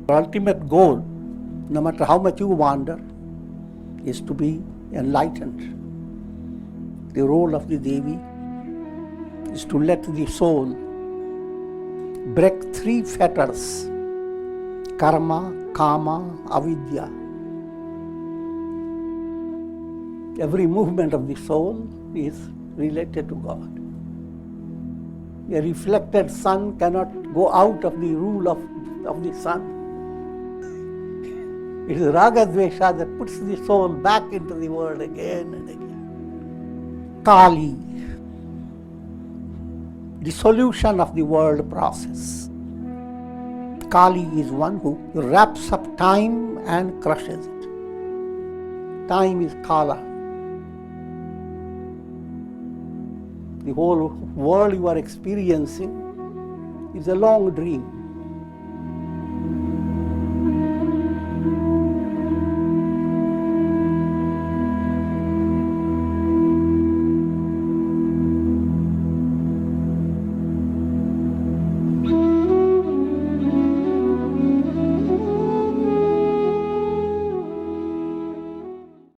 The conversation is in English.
The ultimate goal, no matter how much you wander, is to be enlightened. The role of the Devi is to let the soul break three fetters: karma, kama, avidya. Every movement of the soul is related to God. A reflected sun cannot go out of the rule of the sun. It is raga dvesha that puts the soul back into the world again and again. Kali, the solution of the world process. Kali is one who wraps up time and crushes it. Time is Kala. The whole world you are experiencing is a long dream.